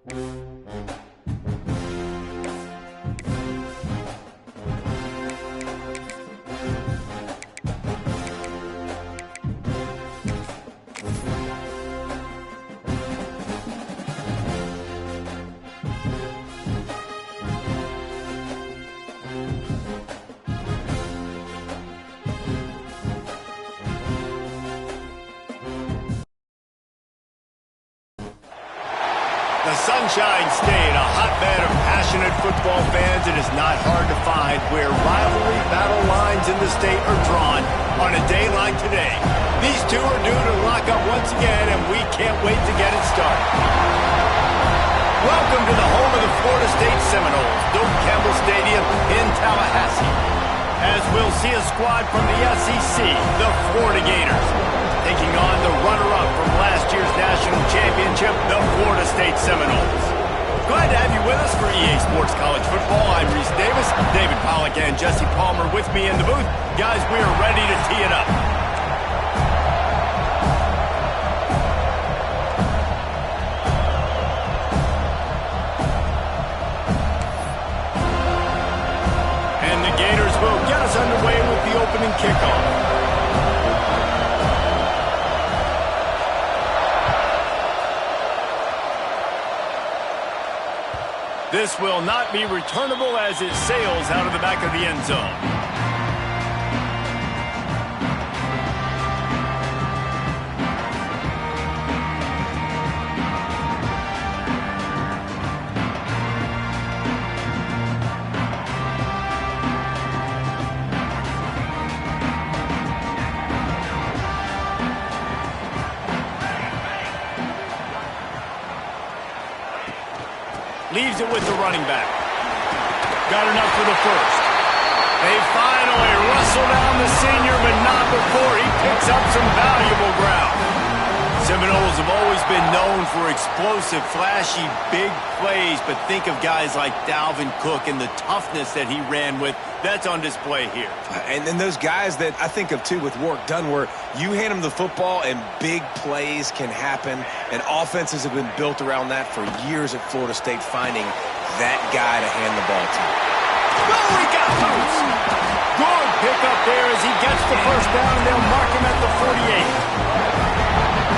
The Sunshine State, a hotbed of passionate football fans. It is not hard to find where rivalry battle lines in the state are drawn on a day like today. These two are due to lock up once again, and we can't wait to get it started. Welcome to the home of the Florida State Seminoles, Doak Campbell Stadium in Tallahassee, as we'll see a squad from the SEC, the Florida Gators, taking on the runner-up from last year's national championship, the Florida State Seminoles. Glad to have you with us for EA Sports College Football. I'm Reese Davis, David Pollack and Jesse Palmer with me in the booth. Guys, we are ready to tee it up. And the Gators will get us underway with the opening kickoff. This will not be returnable as it sails out of the back of the end zone. Leaves it with the running back. Got enough for the first. They finally wrestle down the senior, but not before he picks up some valuable ground. Seminoles have always been known for explosive, flashy, big plays, but think of guys like Dalvin Cook and the toughness that he ran with. That's on display here. And then those guys that I think of, too, with Warrick Dunn, where you hand them the football and big plays can happen, and offenses have been built around that for years at Florida State, finding that guy to hand the ball to. Oh, he got loose. Good pickup there as he gets the first down. They'll mark him at the 48.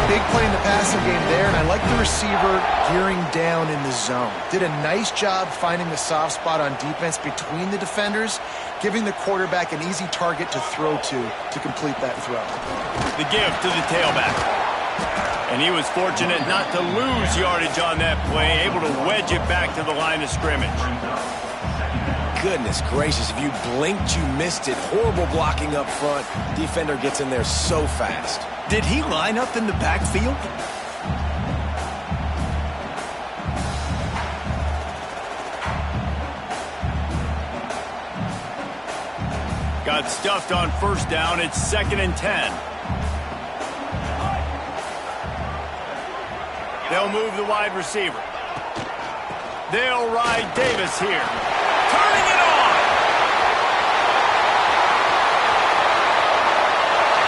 Big play in the passing game there, and I like the receiver gearing down in the zone. Did a nice job finding the soft spot on defense between the defenders, giving the quarterback an easy target to throw to complete that throw. The give to the tailback. And he was fortunate not to lose yardage on that play, able to wedge it back to the line of scrimmage. Goodness gracious, if you blinked, you missed it. Horrible blocking up front. Defender gets in there so fast. Did he line up in the backfield? Got stuffed on first down. It's 2nd and 10. They'll move the wide receiver. They'll ride Davis here. Turning it on.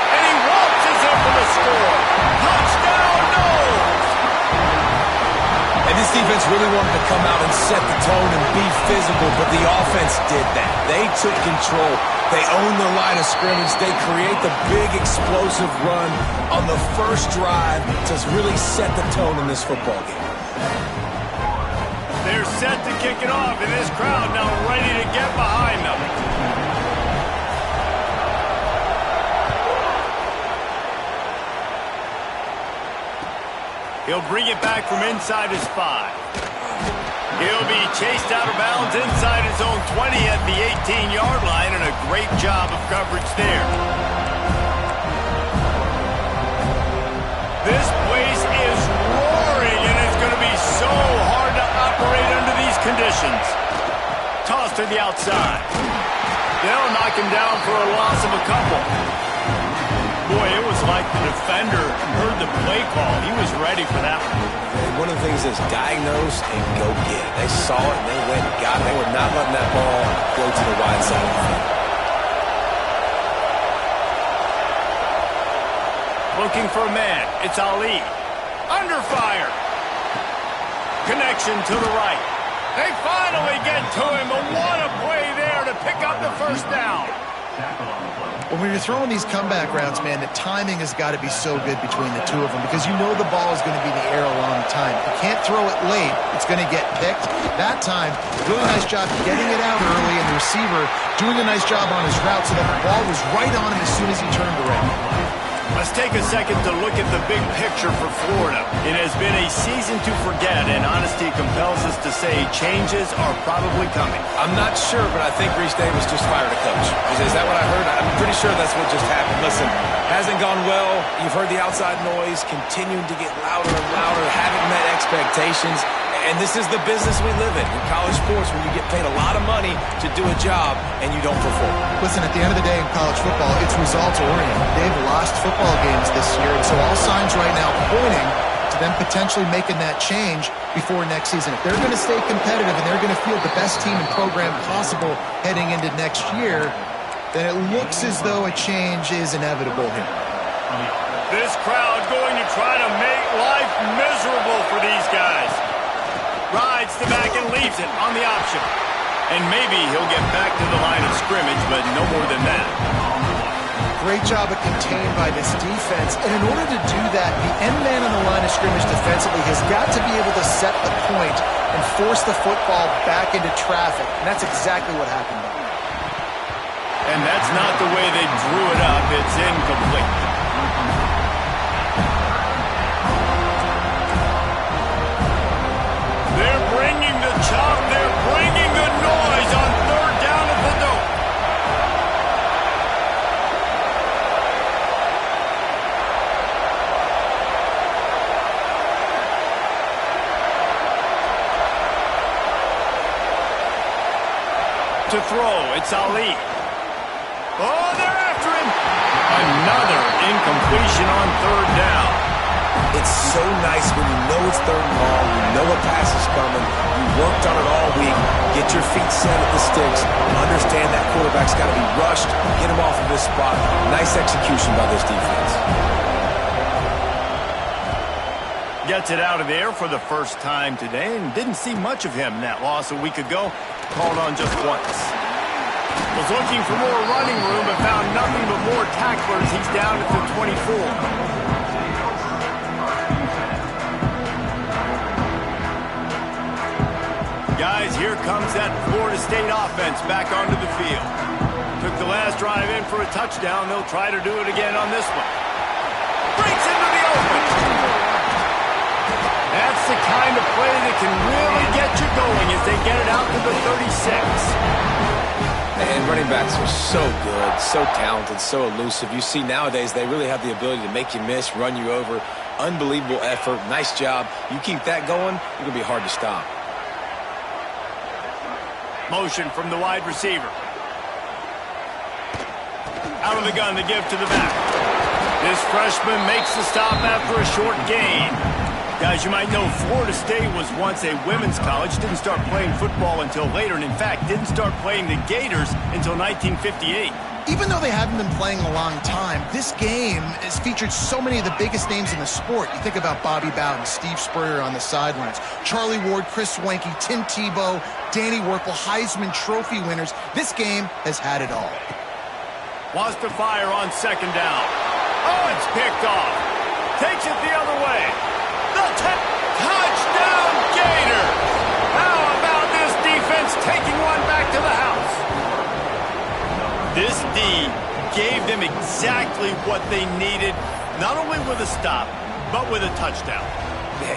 And he waltzes in for the score. Touchdown, Noles. And this defense really wanted to come out and set the tone and be physical, but the offense did that. They took control. They own the line of scrimmage. They create the big explosive run on the first drive to really set the tone in this football game. They're set to kick it off, and this crowd now ready to get behind them. He'll bring it back from inside his 5. He'll be chased out of bounds inside his own 20 at the 18-yard line, and a great job of coverage there. This place is roaring, and it's going to be so hard to operate under these conditions. Toss to the outside. They'll knock him down for a loss of a couple. Boy, it was like the defender heard the play call. He was ready for that one. And one of the things is diagnose and go get it. They saw it and they went and got it. They were not letting that ball go to the wide side of the field. Looking for a man. It's Ali. Under fire. Connection to the right. They finally get to him, but what a play there to pick up the first down. When you're throwing these comeback routes, man, the timing has got to be so good between the two of them because you know the ball is going to be in the air a long time. You can't throw it late. It's going to get picked. That time, really nice job getting it out early, and the receiver doing a nice job on his route so that the ball was right on him as soon as he turned around. Let's take a second to look at the big picture for Florida. It has been a season to forget, and honesty compels us to say changes are probably coming. I'm not sure, but I think Reese Davis just fired a coach. Is that what I heard? I'm pretty sure that's what just happened. Listen, hasn't gone well. You've heard the outside noise continuing to get louder and louder, haven't met expectations. And this is the business we live in college sports, when you get paid a lot of money to do a job and you don't perform. Listen, at the end of the day in college football, it's results-oriented. They've lost football games this year, and so all signs right now pointing to them potentially making that change before next season. If they're going to stay competitive and they're going to field the best team and program possible heading into next year, then it looks as though a change is inevitable here. This crowd going to try to make life miserable for these guys. Rides the back and leaves it on the option. And maybe he'll get back to the line of scrimmage, but no more than that. Great job of contained by this defense. And in order to do that, the end man on the line of scrimmage defensively has got to be able to set the point and force the football back into traffic. And that's exactly what happened. And that's not the way they drew it up. It's incomplete. They're bringing the chop. They're bringing the noise on third down at the dope. To throw, it's Ali. Oh, they're after him. Another incompletion on third down. It's so nice when you know it's third and long, you know a pass is coming, you worked on it all week, get your feet set at the sticks, understand that quarterback's got to be rushed, get him off of this spot. Nice execution by this defense. Gets it out of the air for the first time today, and didn't see much of him in that loss a week ago. Called on just once. Was looking for more running room, but found nothing but more tacklers. He's down at the 24. Guys, here comes that Florida State offense back onto the field. Took the last drive in for a touchdown. They'll try to do it again on this one. Breaks into the open. That's the kind of play that can really get you going as they get it out to the 36. And running backs are so good, so talented, so elusive. You see nowadays they really have the ability to make you miss, run you over. Unbelievable effort. Nice job. You keep that going, it's going to be hard to stop. Motion from the wide receiver. Out of the gun to give to the back. This freshman makes the stop after a short gain. Guys, you might know Florida State was once a women's college. Didn't start playing football until later, and in fact, didn't start playing the Gators until 1958. Even though they haven't been playing a long time, this game has featured so many of the biggest names in the sport. You think about Bobby Bowden, Steve Spurrier on the sidelines, Charlie Ward, Chris Swanke, Tim Tebow, Danny Werkel, Heisman Trophy winners. This game has had it all. Wants to fire on second down. Oh, it's picked off. Takes it the other way. The touchdown Gators! How about this defense taking one back to the house? This D gave them exactly what they needed, not only with a stop, but with a touchdown.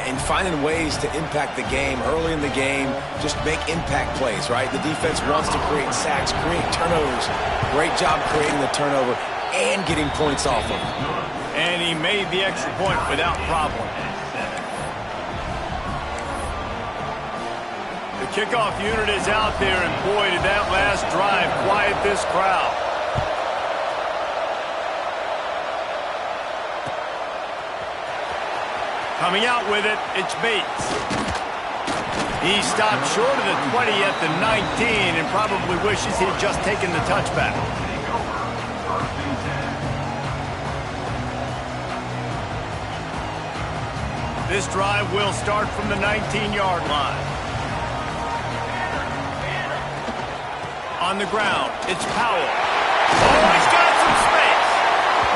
And finding ways to impact the game early in the game, just make impact plays, right? The defense wants to create sacks, create turnovers. Great job creating the turnover and getting points off of it. And he made the extra point without problem. The kickoff unit is out there, and boy, did that last drive quiet this crowd. Coming out with it, it's Bates. He stopped short of the 20 at the 19 and probably wishes he had just taken the touchback. This drive will start from the 19-yard line. On the ground, it's Powell. Oh, he's got some space.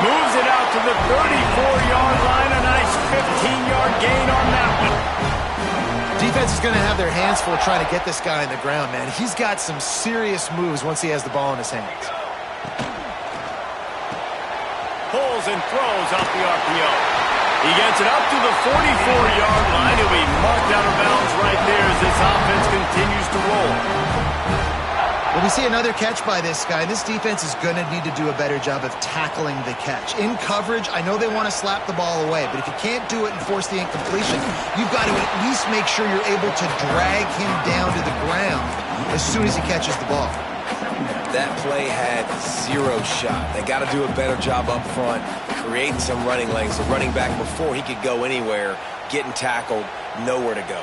Moves it out to the 34-yard line. A nice 15-yard gain on that one. Defense is going to have their hands full trying to get this guy on the ground, man. He's got some serious moves once he has the ball in his hands. Pulls and throws off the RPO. He gets it up to the 44-yard line. He'll be marked out of bounds right there as this offense continues to roll. Well, we see another catch by this guy. This defense is going to need to do a better job of tackling the catch. In coverage, I know they want to slap the ball away, but if you can't do it and force the incompletion, you've got to at least make sure you're able to drag him down to the ground as soon as he catches the ball. That play had zero shot. They got to do a better job up front, creating some running lanes. The running back, before he could go anywhere, getting tackled, nowhere to go.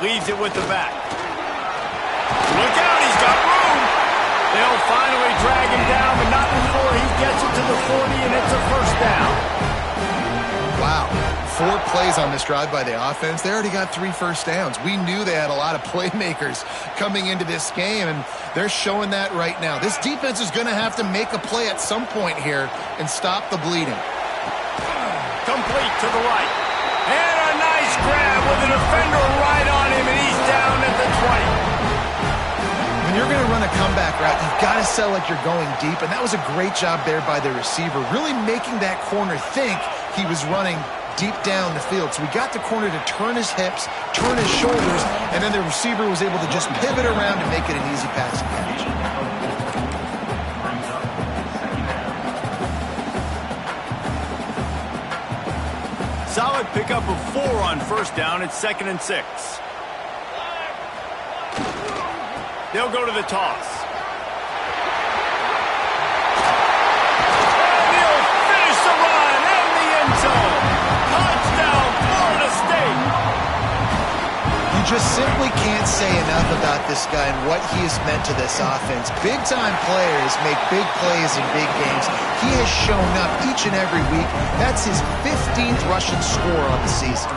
Leaves it with the back. Look out, he's got room. They'll finally drag him down, but not before he gets it to the 40, and it's a first down. Wow. 4 plays on this drive by the offense. They already got 3 first downs. We knew they had a lot of playmakers coming into this game, and they're showing that right now. This defense is going to have to make a play at some point here and stop the bleeding. Complete to the right. And a nice grab with a defender right on him, and he's down at the 20. When you're going to run a comeback route, you've got to sell like you're going deep, and that was a great job there by the receiver, really making that corner think he was running deep down the field. So we got the corner to turn his hips, turn his shoulders, and then the receiver was able to just pivot around and make it an easy passing catch. Solid pickup of 4 on first down. It's 2nd and 6. They'll go to the toss. And he'll finish the run in the end zone. Touchdown, Florida State. You just simply can't say enough about this guy and what he has meant to this offense. Big-time players make big plays in big games. He has shown up each and every week. That's his 15th rushing score on the season.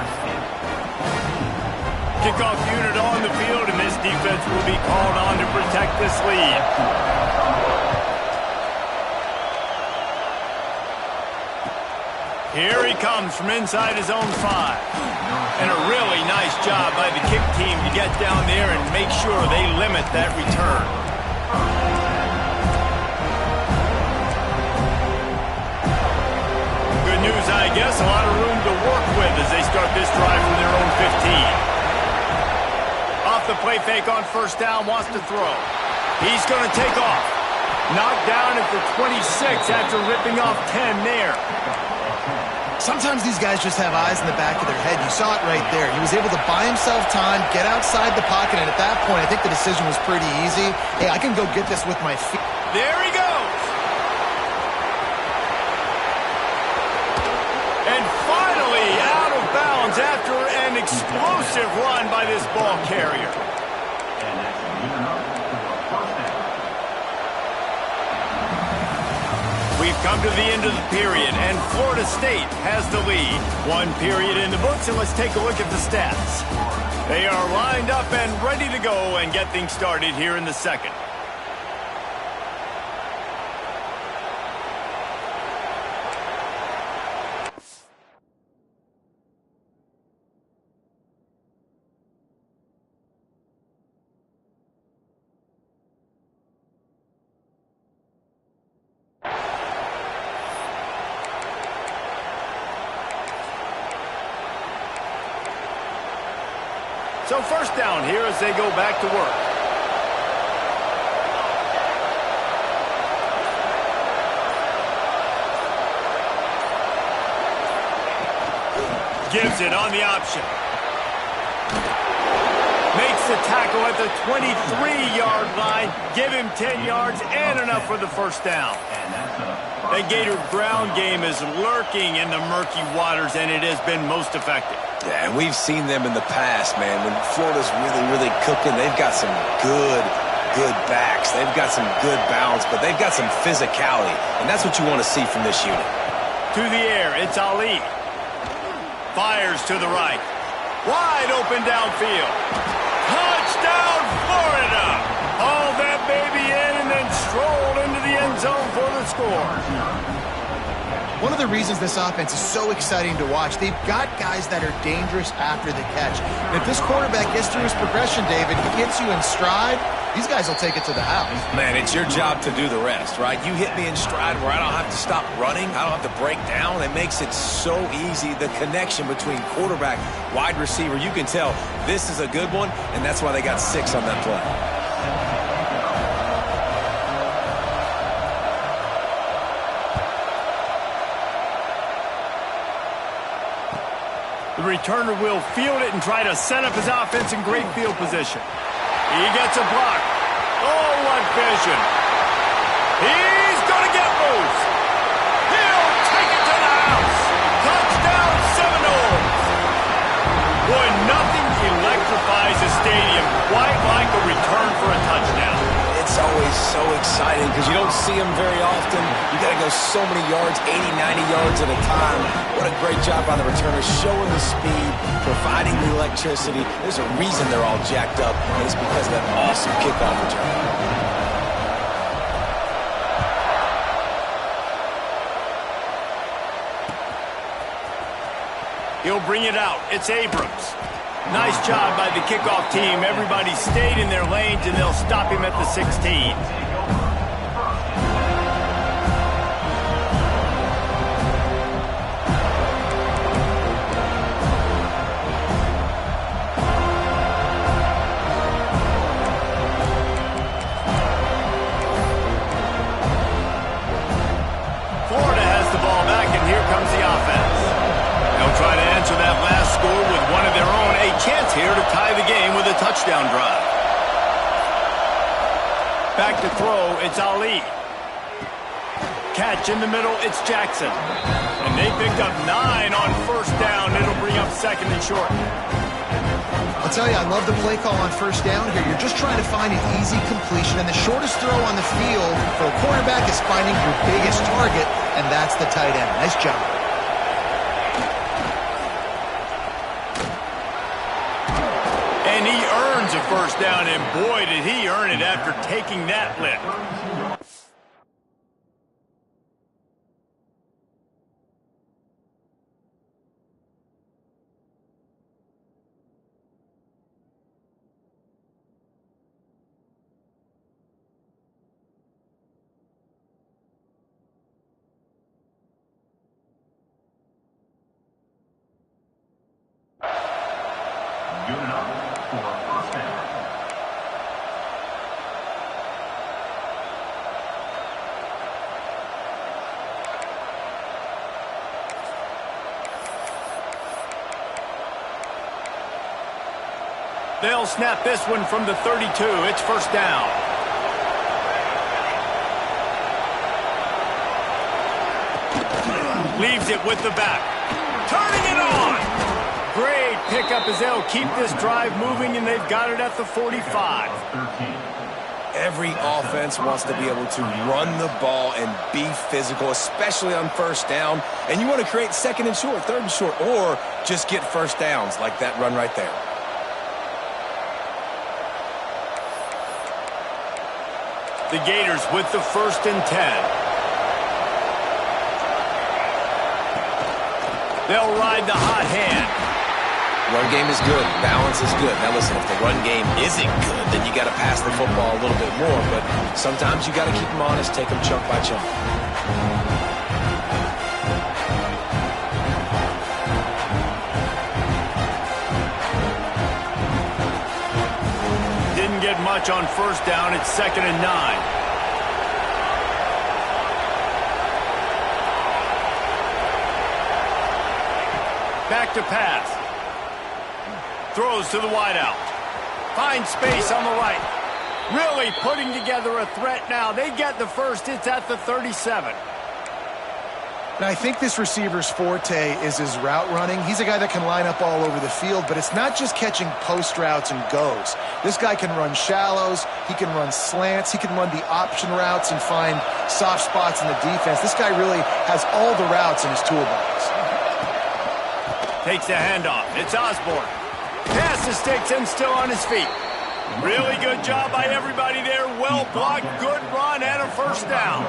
Kickoff unit on the field, and this defense will be called on to protect this lead. Here he comes from inside his own 5. And a really nice job by the kick team to get down there and make sure they limit that return. Good news, I guess. A lot of room to work with as they start this drive from their own 15. Off the play fake on first down, wants to throw. He's going to take off. Knocked down at the 26 after ripping off 10 there. Sometimes these guys just have eyes in the back of their head. You saw it right there. He was able to buy himself time, get outside the pocket, and at that point, I think the decision was pretty easy. Hey, I can go get this with my feet. There he goes. And finally out of bounds after an explosive run by this ball carrier. We've come to the end of the period, and Florida State has the lead. 1 period in the books, and let's take a look at the stats. They are lined up and ready to go and get things started here in the second. So first down here as they go back to work. Gives it on the option. Makes the tackle at the 23-yard line. Give him 10 yards and enough for the first down. The Gator ground game is lurking in the murky waters, and it has been most effective. Yeah, and we've seen them in the past, man. When Florida's really, really cooking, they've got some good backs. They've got some good balance, but they've got some physicality, and that's what you want to see from this unit. To the air, it's Ali. Fires to the right. Wide open downfield. Touchdown, Florida! Hauled that baby in and then strolled into the end zone for the score. One of the reasons this offense is so exciting to watch, they've got guys that are dangerous after the catch. And if this quarterback gets through his progression, David, he hits you in stride, these guys will take it to the house. Man, it's your job to do the rest, right? You hit me in stride where I don't have to stop running. I don't have to break down. It makes it so easy. The connection between quarterback, wide receiver, you can tell this is a good one, and that's why they got 6 on that play. The returner will field it and try to set up his offense in great field position. He gets a block. Oh, what vision. He's going to get loose. He'll take it to the house. Touchdown, Seminoles. Boy, nothing electrifies a stadium quite like a return for a touchdown. It's always so exciting because you don't see them very often. You got to go so many yards, 80, 90 yards at a time. What a great job by the returner, showing the speed, providing the electricity. There's a reason they're all jacked up, and it's because of that awesome kickoff return. He'll bring it out. It's Abrams. Nice job by the kickoff team. Everybody stayed in their lanes, and they'll stop him at the 16. Florida has the ball back, and here comes the offense. They'll try to answer that last score with one of their own. A chance here to tie the game with a touchdown drive. Back to throw, it's Ali. Catch in the middle, it's Jackson. And they picked up 9 on first down. It'll bring up second and short. I'll tell you, I love the play call on first down here. You're just trying to find an easy completion, and the shortest throw on the field for a quarterback is finding your biggest target, and that's the tight end. Nice job. And he earns a first down, and boy, did he earn it after taking that lick. They'll snap this one from the 32. It's first down. Leaves it with the back. Turning it on. Great pickup as they'll keep this drive moving, and they've got it at the 45. Every offense wants to be able to run the ball and be physical, especially on first down. And you want to create second and short, third and short, or just get first downs like that run right there. The Gators with the 1st and 10. They'll ride the hot hand. Run game is good. Balance is good. Now listen, if the run game isn't good, then you got to pass the football a little bit more. But sometimes you got to keep them honest, take them chunk by chunk. Didn't get much on first down. It's 2nd and 9. Back to pass. Throws to the wideout. Finds space on the right. Really putting together a threat now. They get the first. It's at the 37. And I think this receiver's forte is his route running. He's a guy that can line up all over the field, but it's not just catching post routes and goes. This guy can run shallows, he can run slants, he can run the option routes and find soft spots in the defense. This guy really has all the routes in his toolbox. Takes the handoff. It's Osborne. Pass the sticks and still on his feet. Really good job by everybody there. Well blocked, good run, and a first down.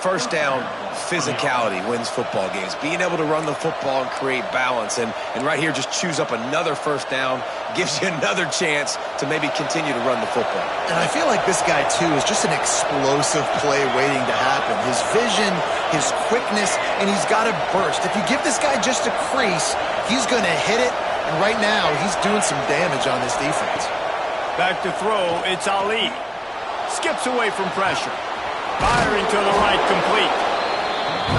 First down, physicality wins football games. Being able to run the football and create balance. And right here, just choose up another first down, gives you another chance to maybe continue to run the football. And I feel like this guy, too, is just an explosive play waiting to happen. His vision, his quickness, and he's got a burst. If you give this guy just a crease, he's going to hit it. And right now, he's doing some damage on this defense. Back to throw, it's Ali. Skips away from pressure. Firing to the right, complete.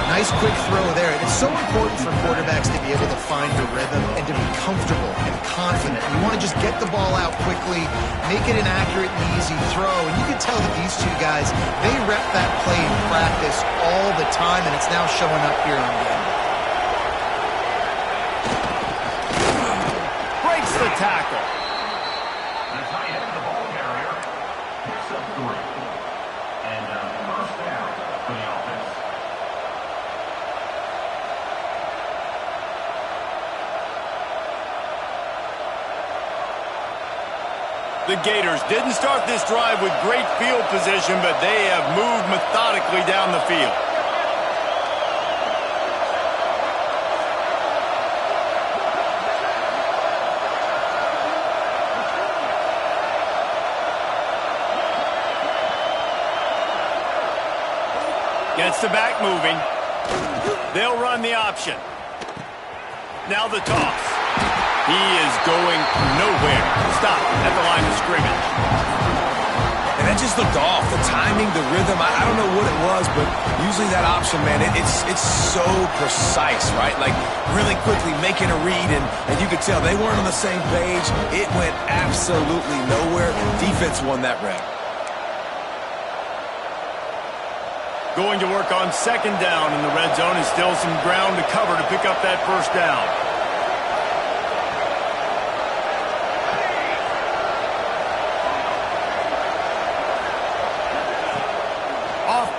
Nice quick throw there. And it's so important for quarterbacks to be able to find a rhythm and to be comfortable and confident. You want to just get the ball out quickly, make it an accurate and easy throw. And you can tell that these two guys, they rep that play in practice all the time, and it's now showing up here on game. Breaks the tackle. The Gators didn't start this drive with great field position, but they have moved methodically down the field. Gets the back moving. They'll run the option. Now the toss. He is going nowhere. Stop at the line of scrimmage. And that just looked off. The timing, the rhythm, I don't know what it was, but usually that option, man, it's so precise, right? Like really quickly making a read, and you could tell they weren't on the same page. It went absolutely nowhere. Defense won that rep. Going to work on second down in the red zone, and still some ground to cover to pick up that first down.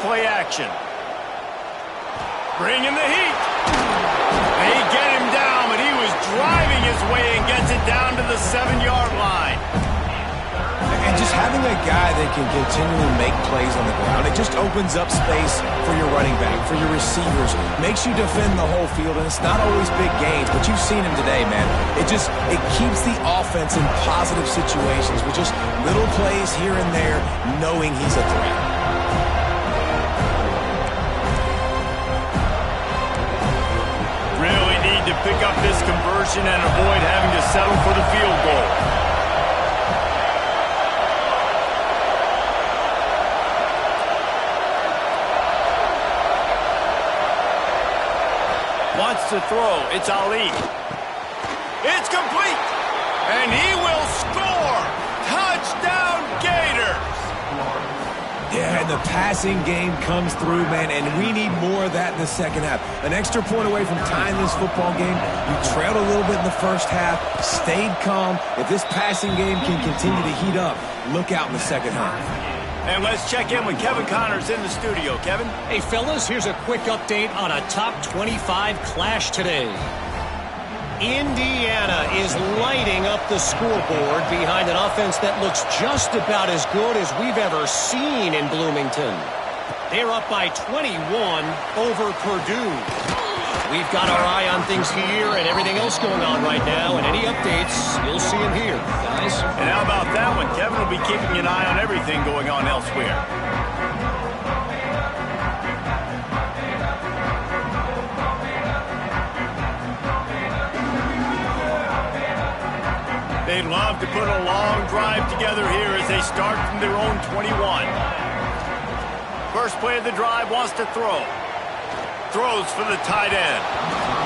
Play action. Bring in the heat. They get him down, but he was driving his way and gets it down to the 7-yard line. And just having a guy that can continually make plays on the ground, it just opens up space for your running back, for your receivers, makes you defend the whole field, and it's not always big gains, but you've seen him today, man. It keeps the offense in positive situations with just little plays here and there, knowing he's a threat. To pick up this conversion and avoid having to settle for the field goal. Wants to throw. It's Ali. It's complete. And he will score. Touchdown Gators. Yeah, and the passing game comes through, man, and we need more of that in the second half. An extra point away from tying this football game. You trailed a little bit in the first half, stayed calm. If this passing game can continue to heat up, look out in the second half. And let's check in with Kevin Connors in the studio. Kevin? Hey, fellas, here's a quick update on a top 25 clash today. Indiana is lighting up the scoreboard behind an offense that looks just about as good as we've ever seen in Bloomington. They're up by 21 over Purdue. We've got our eye on things here and everything else going on right now, and any updates, you'll see them here, guys. And how about that one? Kevin will be keeping an eye on everything going on elsewhere. They'd love to put a long drive together here as they start from their own 21. First play of the drive, wants to throw. Throws for the tight end.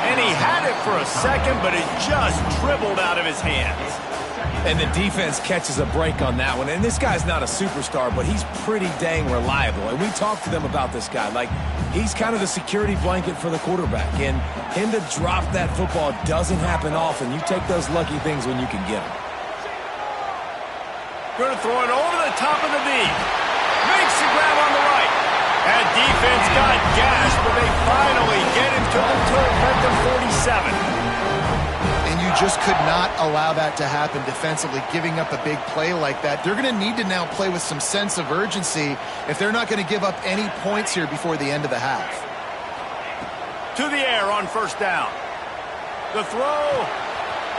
And he had it for a second, but it just dribbled out of his hands. And the defense catches a break on that one. And this guy's not a superstar, but he's pretty dang reliable. And we talked to them about this guy. Like, he's kind of the security blanket for the quarterback. And him to drop that football doesn't happen often. You take those lucky things when you can get them. Going to throw it over the top of the deep. Makes the grab on the right. That defense got gashed, but they finally get him to the turf at the 47. And you just could not allow that to happen defensively, giving up a big play like that. They're going to need to now play with some sense of urgency if they're not going to give up any points here before the end of the half. To the air on first down. The throw,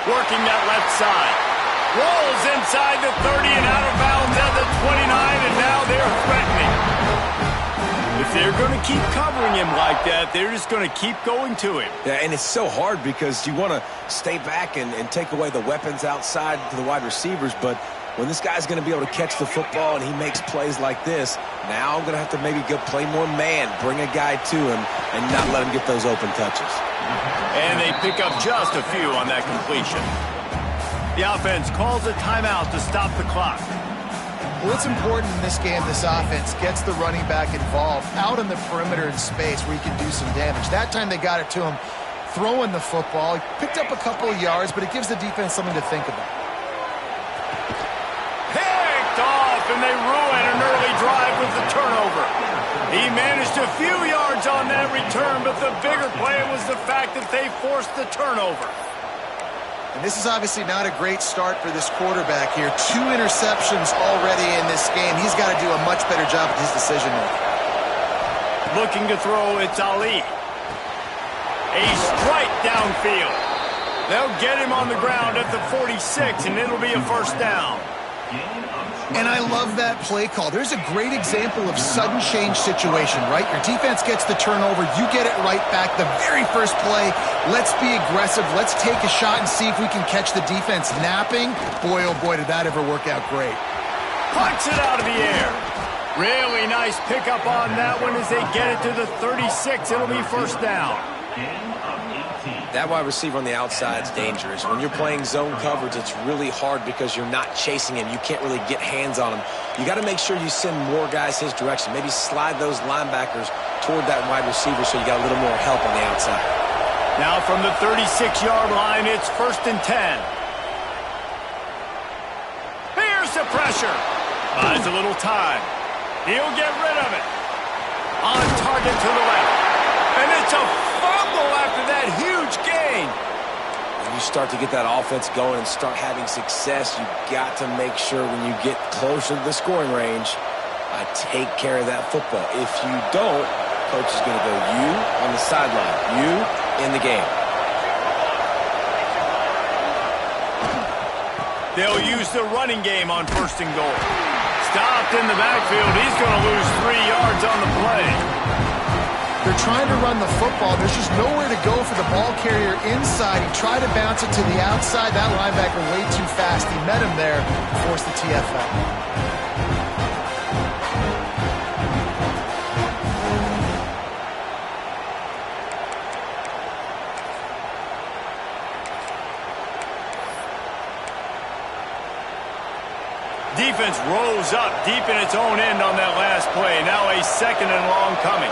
working that left side. Rolls inside the 30 and out of bounds at the 29, and now they're threatening. If they're going to keep covering him like that, they're just going to keep going to him. Yeah, and it's so hard because you want to stay back and take away the weapons outside to the wide receivers, but when this guy's going to be able to catch the football and he makes plays like this, now I'm going to have to maybe go play more man, bring a guy to him, and not let him get those open touches. And they pick up just a few on that completion. The offense calls a timeout to stop the clock. Well, it's important in this game this offense gets the running back involved out on the perimeter in space where he can do some damage. That time they got it to him throwing the football. He picked up a couple of yards, but it gives the defense something to think about. Picked off, and they ruin an early drive with the turnover. He managed a few yards on that return, but the bigger play was the fact that they forced the turnover. And this is obviously not a great start for this quarterback here. 2 interceptions already in this game. He's got to do a much better job with his decision-making. Looking to throw, it's Ali. A strike downfield. They'll get him on the ground at the 46, and it'll be a first down. And I love that play call. There's a great example of sudden change situation, right? Your defense gets the turnover. You get it right back. The very first play, let's be aggressive. Let's take a shot and see if we can catch the defense napping. Boy, oh boy, did that ever work out great. Punch it out of the air. Really nice pickup on that one as they get it to the 36. It'll be first down. That wide receiver on the outside is dangerous. When you're playing zone coverage, it's really hard because you're not chasing him. You can't really get hands on him. You got to make sure you send more guys his direction. Maybe slide those linebackers toward that wide receiver so you got a little more help on the outside. Now from the 36-yard line, it's 1st and 10. Here's the pressure. Buys a little time. He'll get rid of it. On target to the left. And it's a fumble after that huge gain. When you start to get that offense going and start having success, you got to make sure when you get closer to the scoring range, take care of that football. If you don't, coach is going to go you on the sideline, you in the game. They'll use the running game on 1st and goal. Stopped in the backfield. He's going to lose 3 yards on the play. They're trying to run the football. There's just nowhere to go for the ball carrier inside. He tried to bounce it to the outside. That linebacker way too fast. He met him there, forced the TFL. Defense rose up deep in its own end on that last play. Now a 2nd and long coming.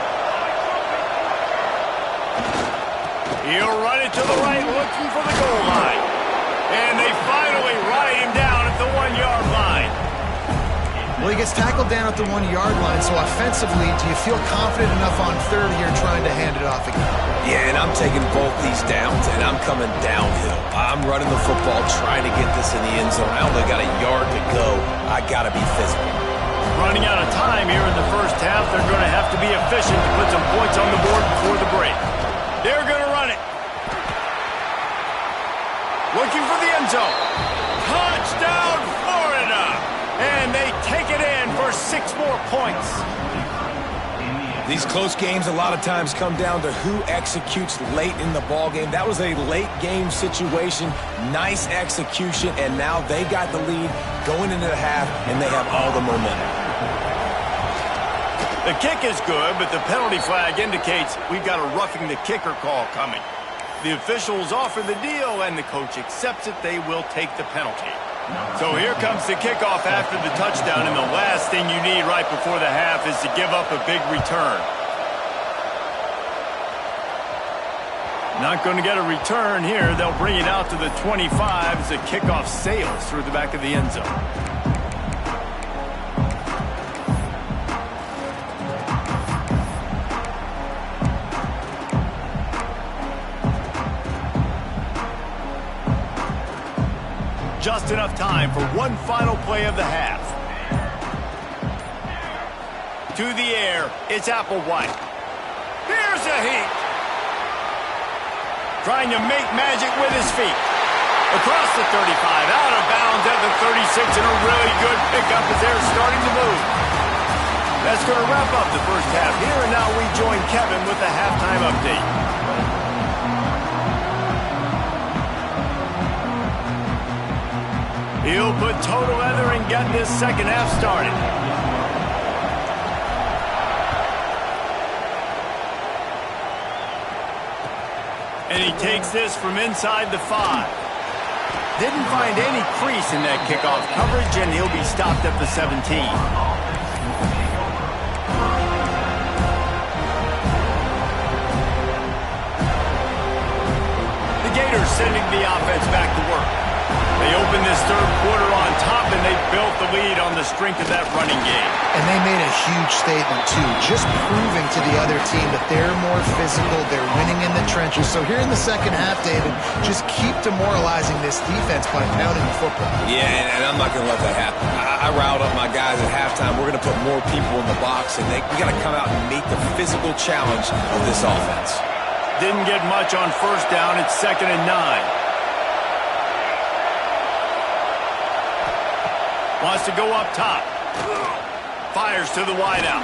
He'll run it to the right, looking for the goal line. And they finally ride him down at the 1-yard line. Well, he gets tackled down at the 1-yard line, so offensively, do you feel confident enough on 3rd here trying to hand it off again? Yeah, and I'm taking both these downs, and I'm coming downhill. I'm running the football, trying to get this in the end zone. I only got a yard to go. I got to be physical. Running out of time here in the first half, they're going to have to be efficient to put some points on the board before the break. They're going to run it. Looking for the end zone. Touchdown, Florida! And they take it in for 6 more points. These close games a lot of times come down to who executes late in the ball game. That was a late game situation, nice execution, and now they got the lead going into the half, and they have all the momentum. The kick is good, but the penalty flag indicates we've got a roughing the kicker call coming. The officials offer the deal, and the coach accepts it. They will take the penalty. So here comes the kickoff after the touchdown, and the last thing you need right before the half is to give up a big return. Not going to get a return here. They'll bring it out to the 25 as the kickoff sails through the back of the end zone. Just enough time for one final play of the half. To the air, it's Applewhite. Here's a heat. Trying to make magic with his feet. Across the 35, out of bounds at the 36, and a really good pickup as they're starting to move. That's going to wrap up the first half here, and now we join Kevin with the halftime update. He'll put toe together and get this second half started. And he takes this from inside the 5. Didn't find any crease in that kickoff coverage, and he'll be stopped at the 17. The Gators sending the offense back to work. They opened this third quarter on top, and they built the lead on the strength of that running game. And they made a huge statement, too, just proving to the other team that they're more physical, they're winning in the trenches. So here in the second half, David, just keep demoralizing this defense by pounding the football. Yeah, and I'm not going to let that happen. I riled up my guys at halftime. We're going to put more people in the box, and we got to come out and meet the physical challenge of this offense. Didn't get much on first down. It's 2nd and 9. Wants to go up top. Fires to the wideout.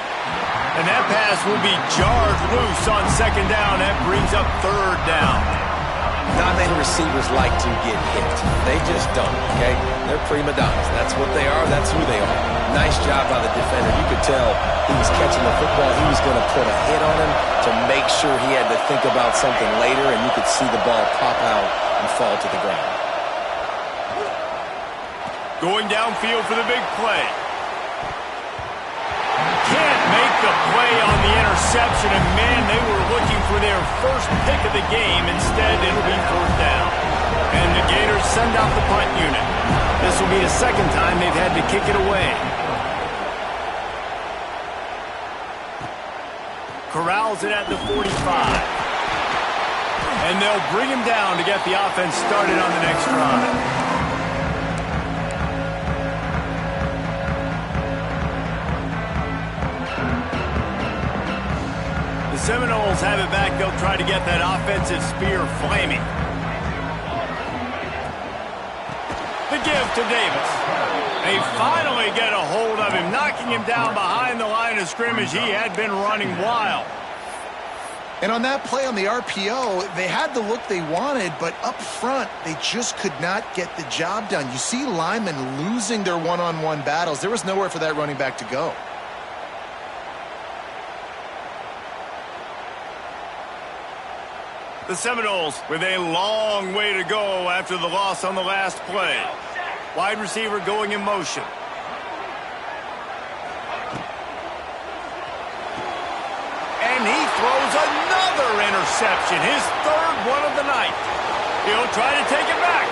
And that pass will be jarred loose on 2nd down. That brings up 3rd down. Not many receivers like to get hit. They just don't, okay? They're prima donnas. That's what they are. That's who they are. Nice job by the defender. You could tell he was catching the football. He was going to put a hit on him to make sure he had to think about something later, and you could see the ball pop out and fall to the ground. Going downfield for the big play. Can't make the play on the interception, and man, they were looking for their first pick of the game. Instead, it'll be 4th down. And the Gators send out the punt unit. This will be the second time they've had to kick it away. Corrals it at the 45. And they'll bring him down to get the offense started on the next drive. Seminoles have it back. They'll try to get that offensive spear flaming. The give to Davis. They finally get a hold of him, knocking him down behind the line of scrimmage. He had been running wild. And on that play on the RPO, they had the look they wanted, but up front, they just could not get the job done. You see linemen losing their one-on-one battles. There was nowhere for that running back to go. The Seminoles with a long way to go after the loss on the last play. Wide receiver going in motion. And he throws another interception, his 3rd one of the night. He'll try to take it back.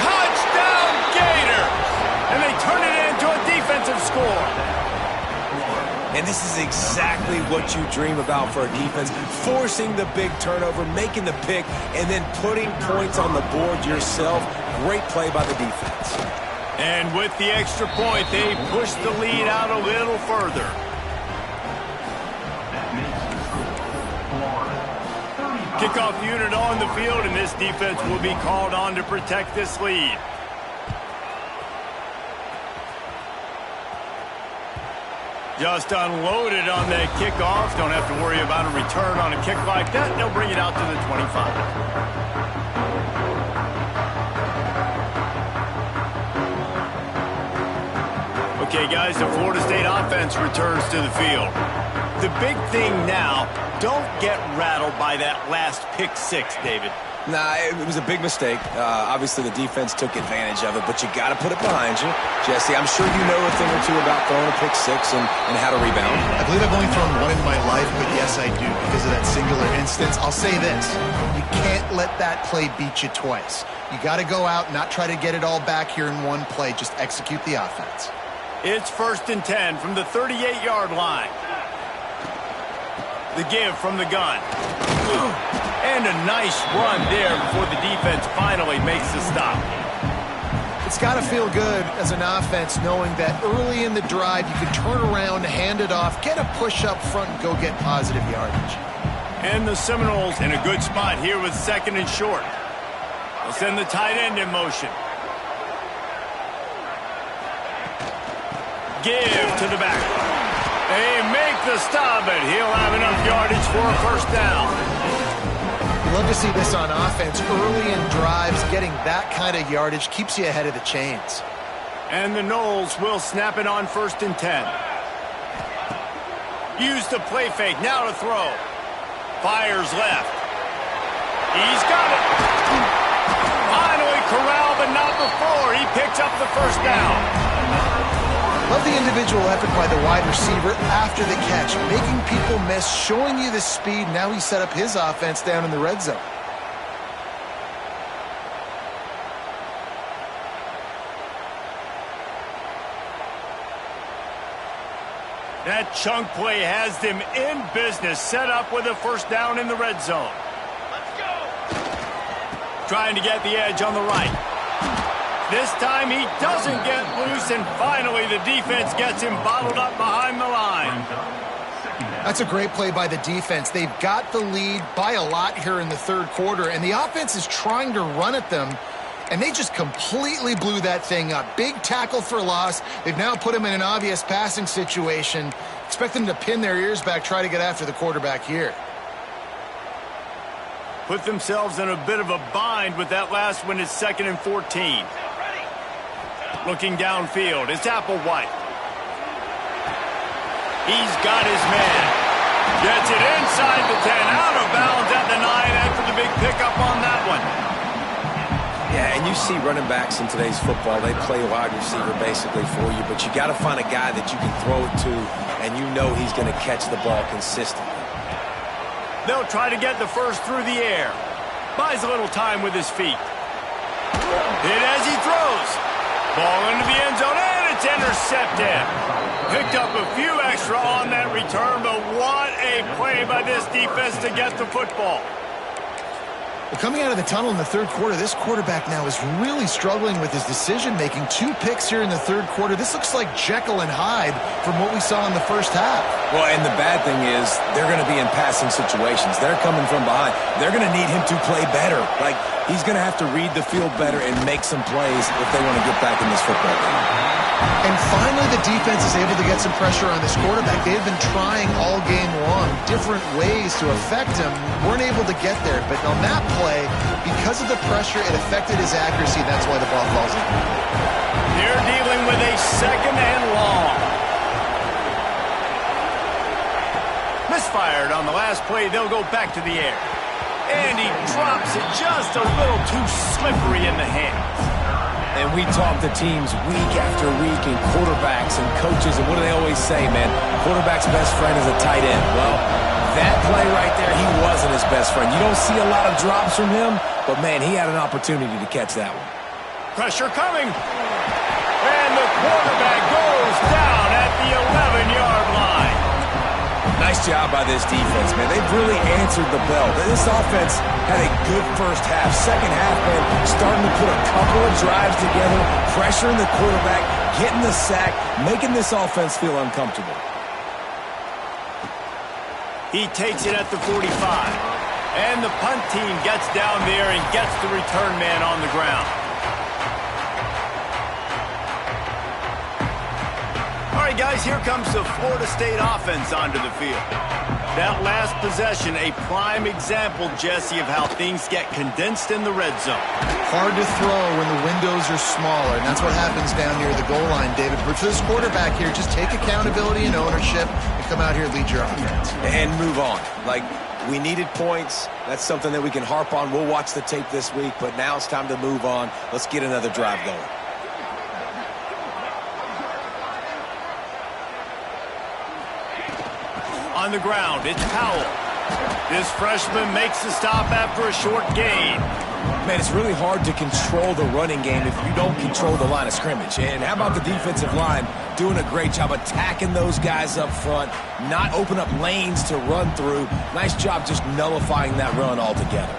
Touchdown Gators! And they turn it into a defensive score. And this is exactly what you dream about for a defense. Forcing the big turnover, making the pick, and then putting points on the board yourself. Great play by the defense. And with the extra point, they push the lead out a little further. Kickoff unit on the field, and this defense will be called on to protect this lead. Just unloaded on that kickoff. Don't have to worry about a return on a kick like that. They'll bring it out to the 25. Okay, guys, the Florida State offense returns to the field. The big thing now, Don't get rattled by that last pick six, David. Nah, it was a big mistake. Obviously, the defense took advantage of it, but you got to put it behind you. Jesse, I'm sure you know a thing or two about throwing a pick six and how to rebound. I believe I've only thrown one in my life, but yes, I do, because of that singular instance. I'll say this. You can't let that play beat you twice. You got to go out and not try to get it all back here in one play. Just execute the offense. It's 1st and 10 from the 38-yard line. The give from the gun. And a nice run there before the defense finally makes the stop. It's got to feel good as an offense knowing that early in the drive you can turn around, hand it off, get a push up front, and go get positive yardage. And the Seminoles in a good spot here with 2nd and short. They'll send the tight end in motion. Give to the back. They make the stop, but he'll have enough yardage for a 1st down. You love to see this on offense. Early in drives, getting that kind of yardage keeps you ahead of the chains. And the Noles will snap it on 1st and 10. Use the play fake, now to throw. Fires left. He's got it. Finally corralled, but not before. He picks up the 1st down. Love the individual effort by the wide receiver after the catch, making people miss, showing you the speed. Now he set up his offense down in the red zone. That chunk play has them in business, set up with a 1st down in the red zone. Let's go. Trying to get the edge on the right. This time he doesn't get loose, and finally the defense gets him bottled up behind the line. That's a great play by the defense. They've got the lead by a lot here in the 3rd quarter, and the offense is trying to run at them, and they just completely blew that thing up. Big tackle for loss. They've now put him in an obvious passing situation. Expect them to pin their ears back, try to get after the quarterback here. Put themselves in a bit of a bind with that last one. It's 2nd and 14. Looking downfield, it's Applewhite. He's got his man. Gets it inside the 10, out of bounds at the 9 after the big pickup on that one. Yeah, and you see running backs in today's football, they play wide receiver basically for you, but you got to find a guy that you can throw it to, and you know he's going to catch the ball consistently. They'll try to get the 1st through the air. Buys a little time with his feet. Hit as he throws. Ball into the end zone, and it's intercepted. Picked up a few extra on that return, but what a play by this defense to get the football. Well, coming out of the tunnel in the 3rd quarter, this quarterback now is really struggling with his decision-making. 2 picks here in the 3rd quarter. This looks like Jekyll and Hyde from what we saw in the 1st half. Well, and the bad thing is they're going to be in passing situations. They're coming from behind. They're going to need him to play better. Like, he's going to have to read the field better and make some plays if they want to get back in this football game. And finally, the defense is able to get some pressure on this quarterback. They've been trying all game long different ways to affect him. Weren't able to get there. But on that play, because of the pressure, it affected his accuracy. That's why the ball falls in. They're dealing with a 2nd and long. Misfired on the last play. They'll go back to the air. And he drops it just a little too slippery in the hands. And we talk to teams week after week and quarterbacks and coaches, and what do they always say, man? Quarterback's best friend is a tight end. Well, that play right there, he wasn't his best friend. You don't see a lot of drops from him, but, man, he had an opportunity to catch that one. Pressure coming. And the quarterback goes down at the 11-yard line. Nice job by this defense, man. They've really answered the bell. This offense had a good 1st half. 2nd half, man, starting to put a couple of drives together, pressuring the quarterback, getting the sack, making this offense feel uncomfortable. He takes it at the 45. And the punt team gets down there and gets the return man on the ground. All right, guys, here comes the Florida State offense onto the field. That last possession, a prime example, Jesse, of how things get condensed in the red zone. Hard to throw when the windows are smaller, and that's what happens down near the goal line, David. But for this quarterback here, just take accountability and ownership and come out here and lead your offense. And move on. Like, we needed points. That's something that we can harp on. We'll watch the tape this week, but now it's time to move on. Let's get another drive going. On the ground, it's Powell. This freshman makes the stop after a short gain. Man, it's really hard to control the running game if you don't control the line of scrimmage. And how about the defensive line doing a great job attacking those guys up front, not open up lanes to run through. Nice job just nullifying that run altogether.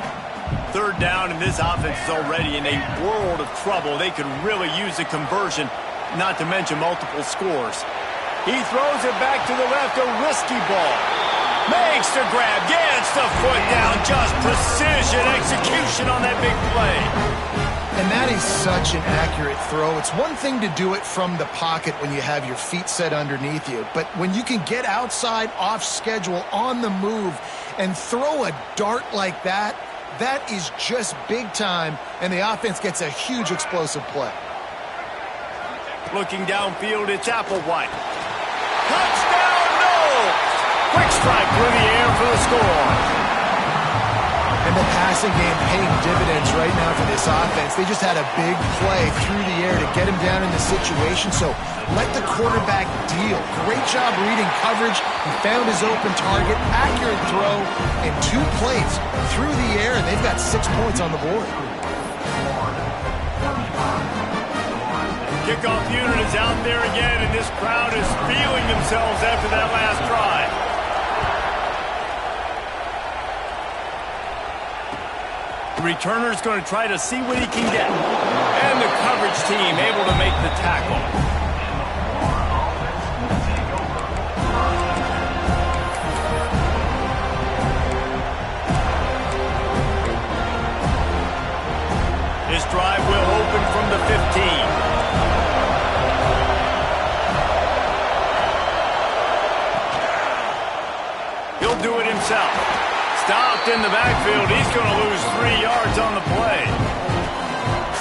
Third down, and this offense is already in a world of trouble. They could really use a conversion, not to mention multiple scores. He throws it back to the left, a risky ball. Makes the grab, gets the foot down, just precision execution on that big play. And that is such an accurate throw. It's one thing to do it from the pocket when you have your feet set underneath you, but when you can get outside, off schedule, on the move, and throw a dart like that, that is just big time, and the offense gets a huge explosive play. Looking downfield, it's Applewhite. Touchdown, no! Quick strike through the air for the score. And the passing game paying dividends right now for this offense. They just had a big play through the air to get him down in the situation, so let the quarterback deal. Great job reading coverage. He found his open target, accurate throw, and 2 plays through the air, and they've got 6 points on the board. Kickoff unit is out there again, and this crowd is feeling themselves after that last drive. The returner's going to try to see what he can get. And the coverage team able to make the tackle. This drive will open from the 15. He'll do it himself. Stopped in the backfield. He's going to lose 3 yards on the play.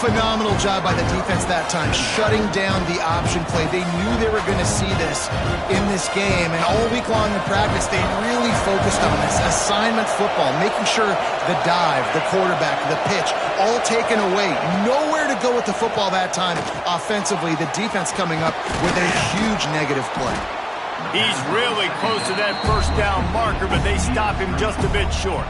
Phenomenal job by the defense that time, shutting down the option play. They knew they were going to see this in this game, and all week long in practice, they really focused on this assignment football, making sure the dive, the quarterback, the pitch, all taken away. Nowhere to go with the football that time offensively. The defense coming up with a huge negative play. He's really close to that first down marker, but they stop him just a bit short.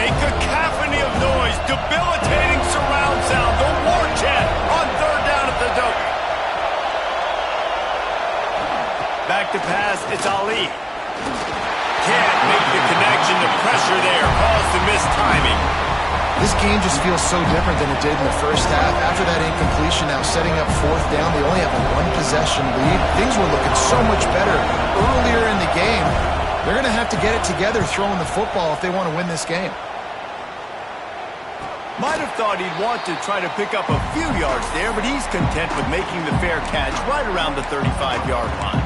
A cacophony of noise, debilitating surround sound, the war chant on third down at the dope. Back to pass, it's Ali. Can't make the connection, the pressure there caused the missed timing. This game just feels so different than it did in the first half. After that incompletion, now setting up fourth down, they only have a 1-possession lead. Things were looking so much better earlier in the game. They're going to have to get it together throwing the football if they want to win this game. Might have thought he'd want to try to pick up a few yards there, but he's content with making the fair catch right around the 35-yard line.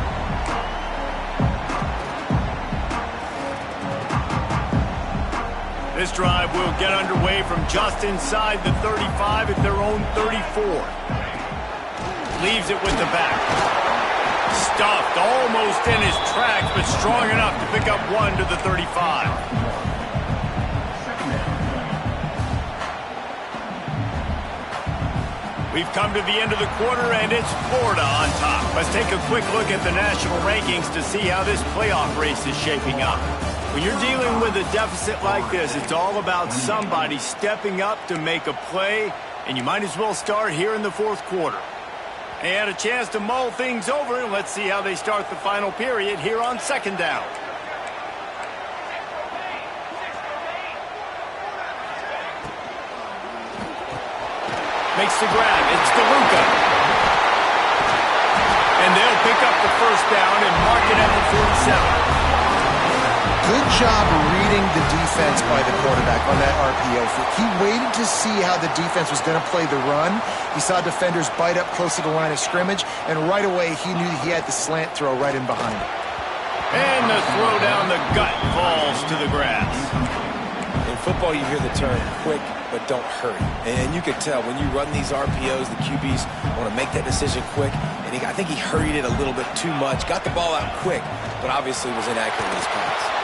This drive will get underway from just inside the 35 at their own 34. Leaves it with the back. Stuffed almost in his tracks, but strong enough to pick up 1 to the 35. We've come to the end of the quarter, and it's Florida on top. Let's take a quick look at the national rankings to see how this playoff race is shaping up. When you're dealing with a deficit like this, it's all about somebody stepping up to make a play, and you might as well start here in the fourth quarter. They had a chance to mull things over, and let's see how they start the final period here on second down. Makes the grab. It's DeLuca. And they'll pick up the first down and mark it at the 47. Good job reading the defense by the quarterback on that RPO. He waited to see how the defense was going to play the run. He saw defenders bite up close to the line of scrimmage, and right away he knew he had the slant throw right in behind him. And the throw down the gut falls to the grass. In football, you hear the term quick, but don't hurry. And you can tell when you run these RPOs, the QBs want to make that decision quick. And I think he hurried it a little bit too much. Got the ball out quick, but obviously was inaccurate in his pass.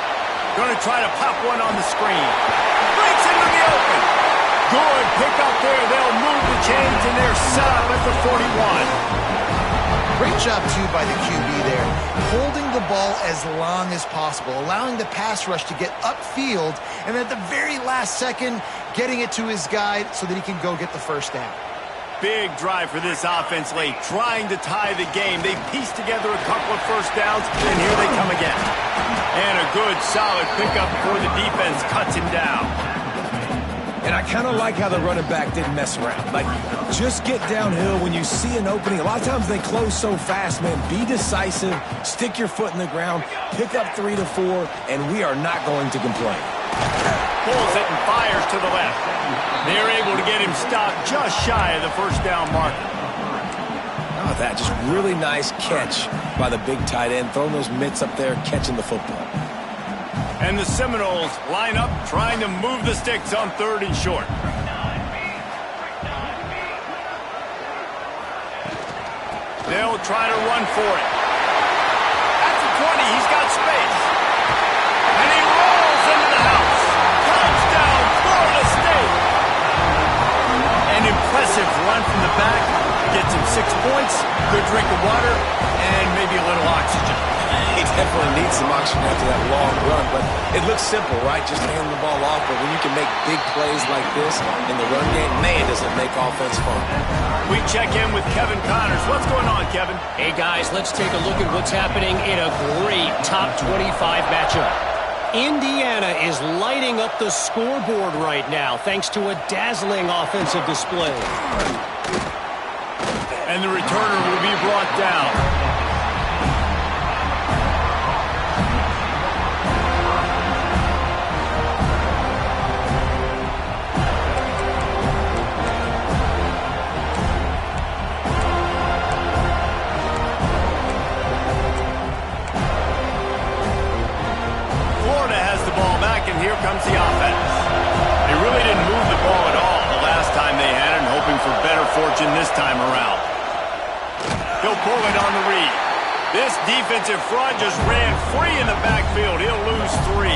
Going to try to pop one on the screen. Breaks into the open. Good pick up there. They'll move the chains, and they're set up at the 41. Great job, too, by the QB there. Holding the ball as long as possible, allowing the pass rush to get upfield, and at the very last second, getting it to his guy so that he can go get the first down. Big drive for this offense late, trying to tie the game. They pieced together a couple of first downs, and here they come again. And a good, solid pickup before the defense cuts him down. And I kind of like how the running back didn't mess around. Like, just get downhill when you see an opening. A lot of times they close so fast, man. Be decisive, stick your foot in the ground, pick up 3 to 4, and we are not going to complain. Pulls it and fires to the left. They're able to get him stopped just shy of the first down marker. Oh, that just really nice catch by the big tight end, throwing those mitts up there, catching the football. And the Seminoles line up, trying to move the sticks on 3rd and short. They'll try to run for it. At the 20, he's got space. And he rolls into the house. Touchdown, Florida State. An impressive run from the back. Gets him 6 points, good drink of water, and maybe a little oxygen. He definitely needs some oxygen after that long run, but it looks simple, right? Just handing the ball off, but when you can make big plays like this in the run game, man, does it make offense fun. We check in with Kevin Connors. What's going on, Kevin? Hey, guys, let's take a look at what's happening in a great top 25 matchup. Indiana is lighting up the scoreboard right now thanks to a dazzling offensive display. And the returner will be brought down. And here comes the offense. They really didn't move the ball at all the last time they had it, and hoping for better fortune this time around. He'll pull it on the read. This defensive front just ran free in the backfield. He'll lose 3.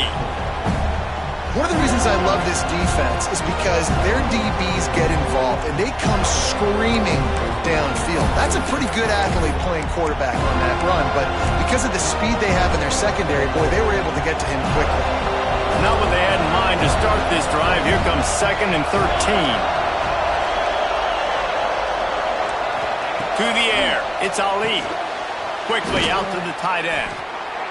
One of the reasons I love this defense is because their DBs get involved, and they come screaming downfield. That's a pretty good athlete playing quarterback on that run, but because of the speed they have in their secondary, boy, they were able to get to him quickly. Not what they had in mind to start this drive. Here comes 2nd and 13. To the air. It's Ali. Quickly out to the tight end.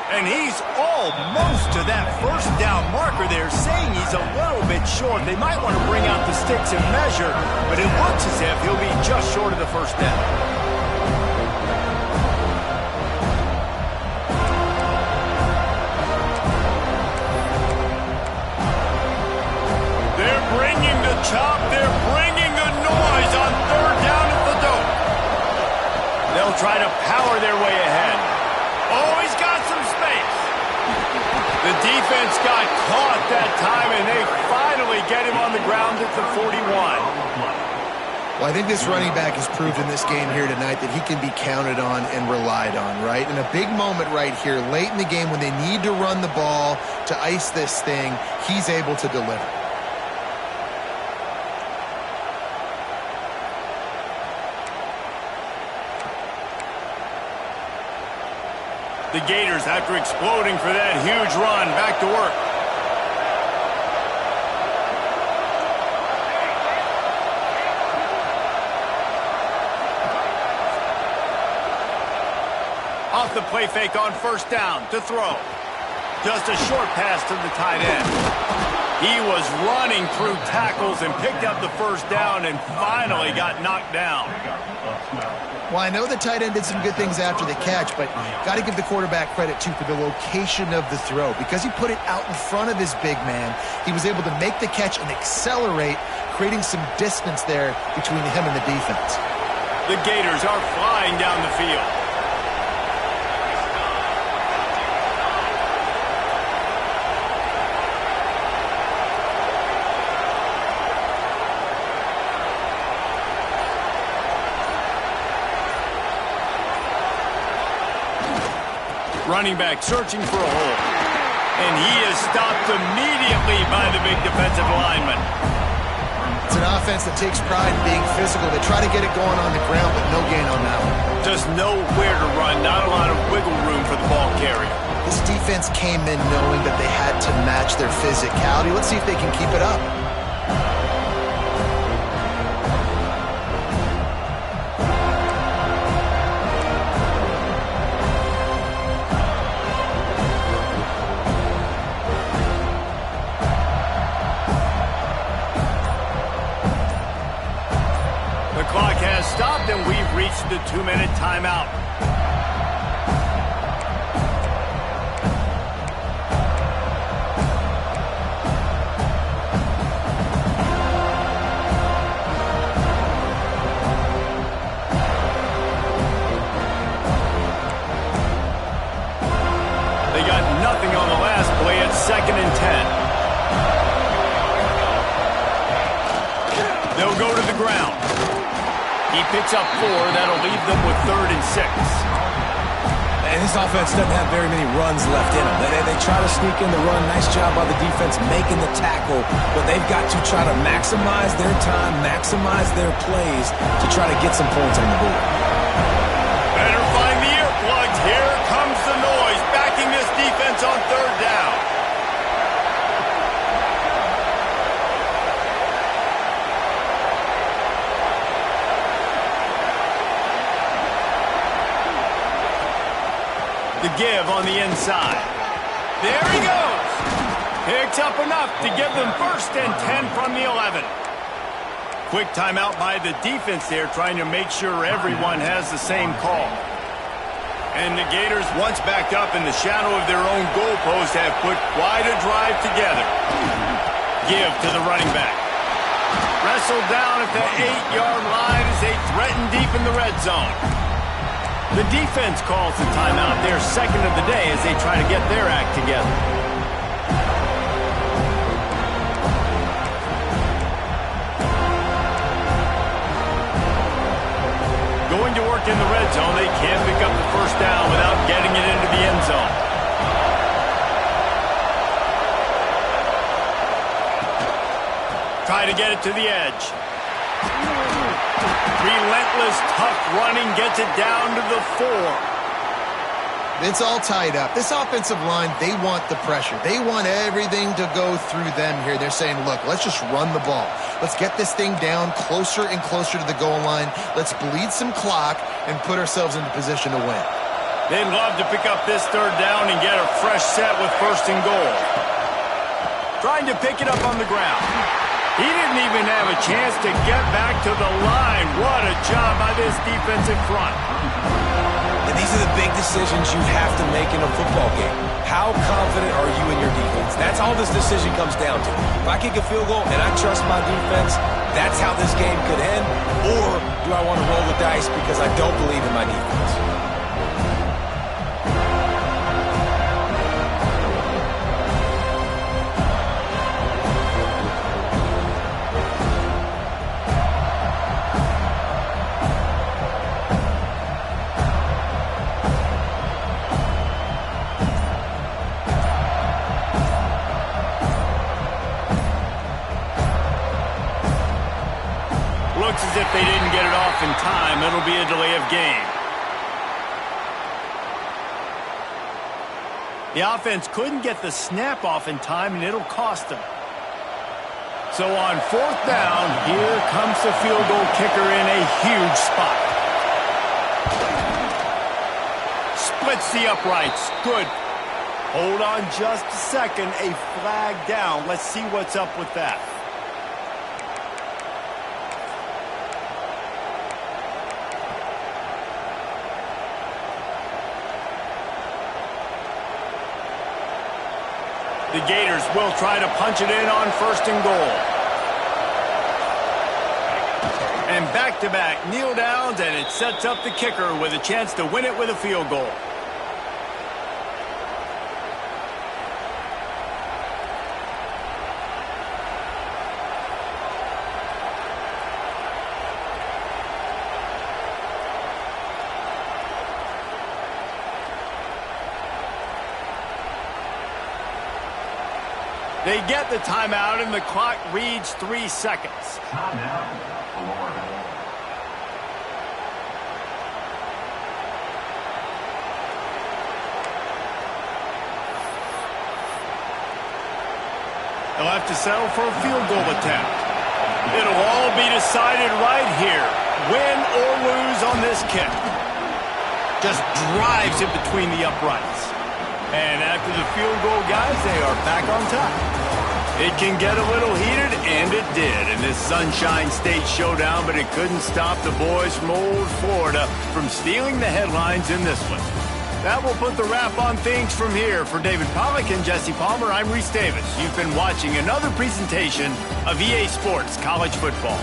And he's almost to that first down marker there, saying he's a little bit short. They might want to bring out the sticks and measure, but it looks as if he'll be just short of the first down. Chop, they're bringing the noise on 3rd down at the dope. They'll try to power their way ahead. Oh, he's got some space. The defense got caught that time, and they finally get him on the ground at the 41. Well, I think this running back has proved in this game here tonight that he can be counted on and relied on, right? In a big moment right here, late in the game when they need to run the ball to ice this thing, he's able to deliver. The Gators, after exploding for that huge run, back to work. Off the play fake on 1st down to throw. Just a short pass to the tight end. He was running through tackles and picked up the first down and finally got knocked down. Well, I know the tight end did some good things after the catch, but got to give the quarterback credit, too, for the location of the throw. Because he put it out in front of his big man, he was able to make the catch and accelerate, creating some distance there between him and the defense. The Gators are flying down the field. Running back searching for a hole. And he is stopped immediately by the big defensive lineman. It's an offense that takes pride in being physical. They try to get it going on the ground, but no gain on that one. Just nowhere to run, not a lot of wiggle room for the ball carrier. This defense came in knowing that they had to match their physicality. Let's see if they can keep it up. Stopped, and we've reached the 2-minute timeout. They got nothing on the last play. It's 2nd and 10. They'll go to the ground. He picks up 4. That'll leave them with 3rd and 6. And this offense doesn't have very many runs left in them. They try to sneak in the run. Nice job by the defense making the tackle. But they've got to try to maximize their time, maximize their plays to try to get some points on the board. Better find the earplugs. Here comes the noise. Backing this defense on 3rd down. The give on the inside. There he goes. Picks up enough to give them 1st and 10 from the 11. Quick timeout by the defense there, trying to make sure everyone has the same call. And the Gators, once backed up in the shadow of their own goalpost, have put quite a drive together. Give to the running back. Wrestled down at the 8-yard line as they threaten deep in the red zone. The defense calls the timeout, their 2nd of the day, as they try to get their act together. Going to work in the red zone, they can't pick up the 1st down without getting it into the end zone. Try to get it to the edge. Relentless, tough running gets it down to the 4. It's all tied up. This offensive line, they want the pressure. They want everything to go through them here. They're saying, look, let's just run the ball. Let's get this thing down closer and closer to the goal line. Let's bleed some clock and put ourselves into position to win. They'd love to pick up this 3rd down and get a fresh set with 1st and goal. Trying to pick it up on the ground. He didn't even have a chance to get back to the line. What a job by this defensive front. And these are the big decisions you have to make in a football game. How confident are you in your defense? That's all this decision comes down to. If I kick a field goal and I trust my defense, that's how this game could end. Or do I want to roll the dice because I don't believe in my defense? Looks as if they didn't get it off in time. It'll be a delay of game. The offense couldn't get the snap off in time, and it'll cost them. So on 4th down, here comes the field goal kicker in a huge spot. Splits the uprights. Good. Hold on just a second. A flag down. Let's see what's up with that. The Gators will try to punch it in on 1st and goal. And back-to-back kneel downs, and it sets up the kicker with a chance to win it with a field goal. They get the timeout, and the clock reads 3 seconds. Timeout, Florida. They'll have to settle for a field goal attempt. It'll all be decided right here. Win or lose on this kick. Just drives it between the uprights. And after the field goal, guys, they are back on top. It can get a little heated, and it did in this Sunshine State showdown, but it couldn't stop the boys from old Florida from stealing the headlines in this one. That will put the wrap on things from here. For David Pollack and Jesse Palmer, I'm Reese Davis. You've been watching another presentation of EA Sports College Football.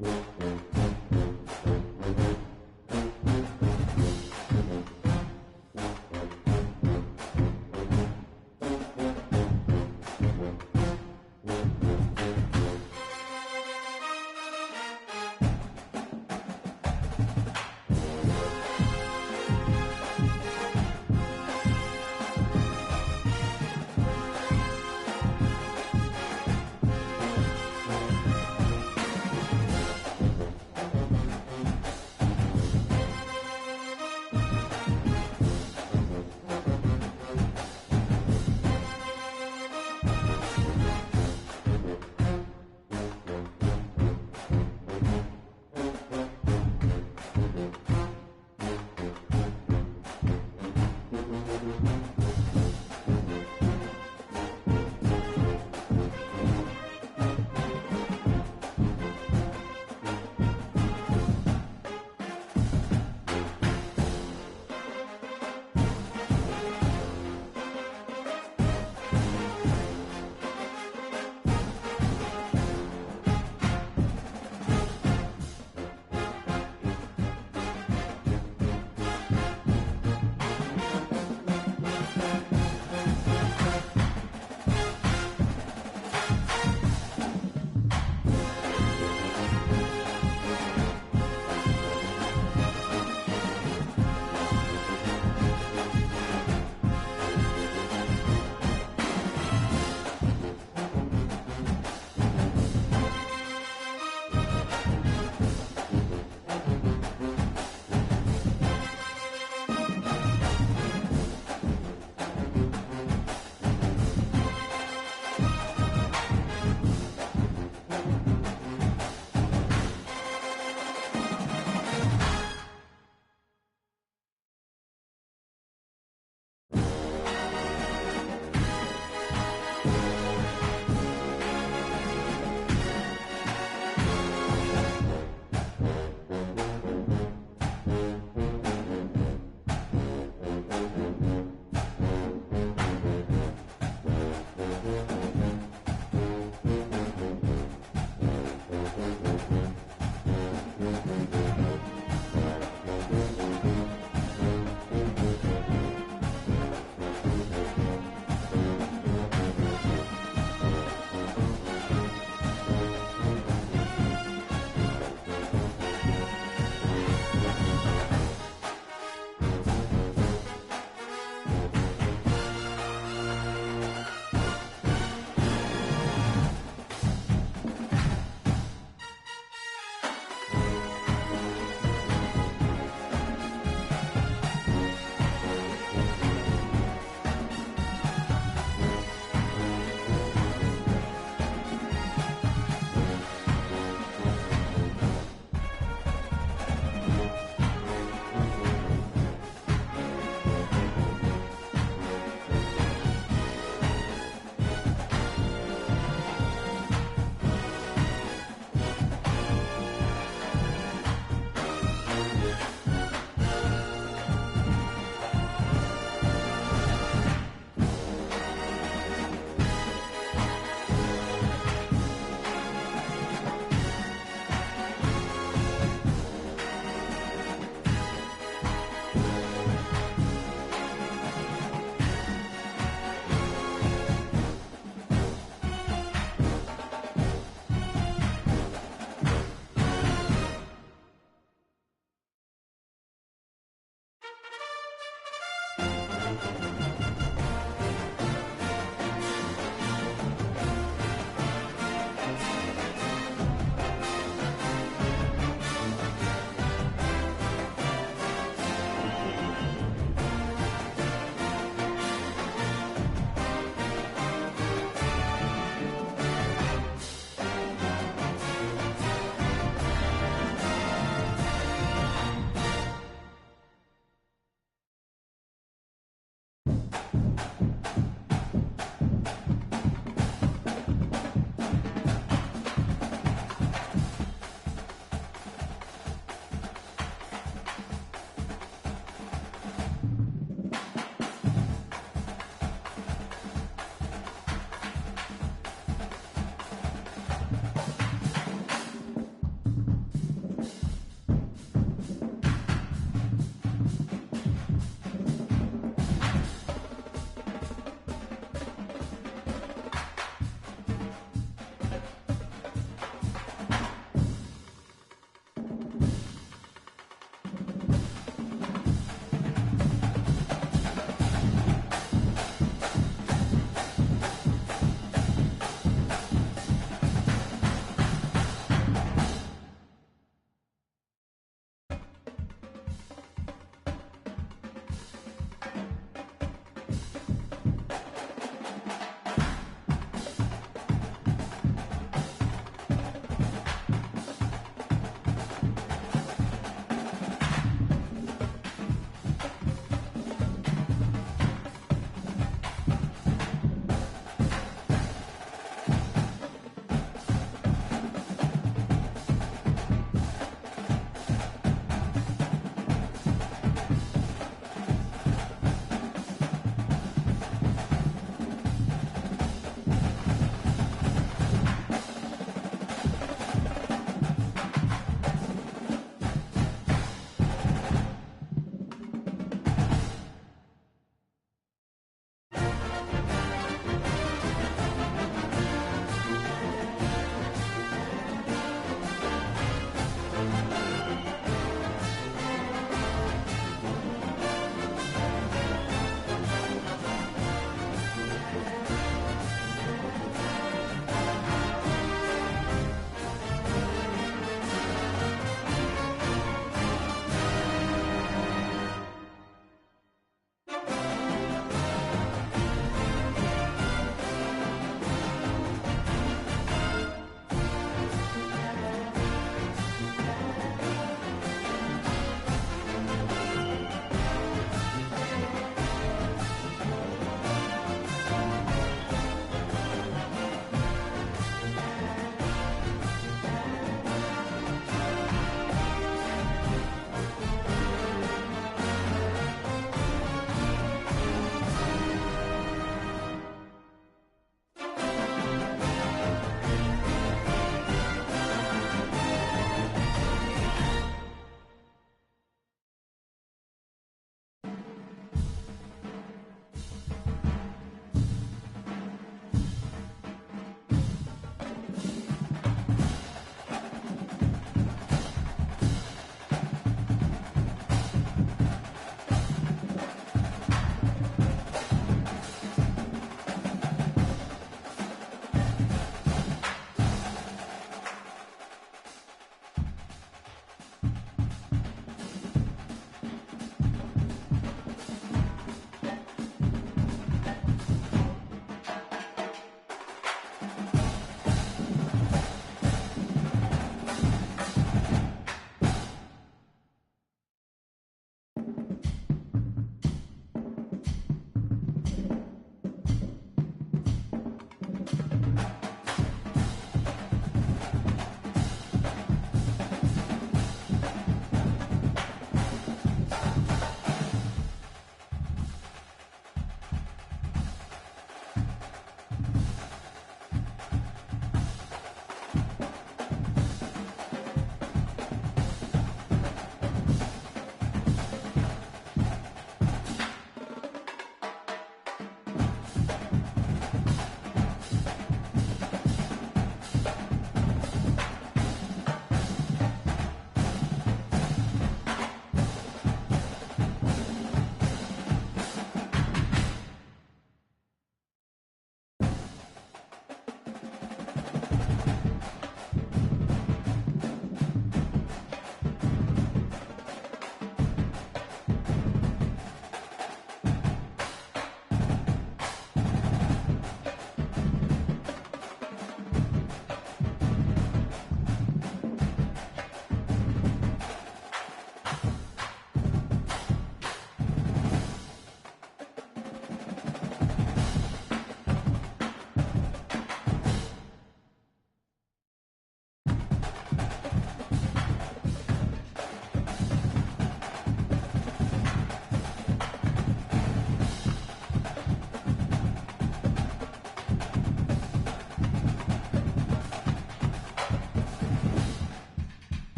Florida.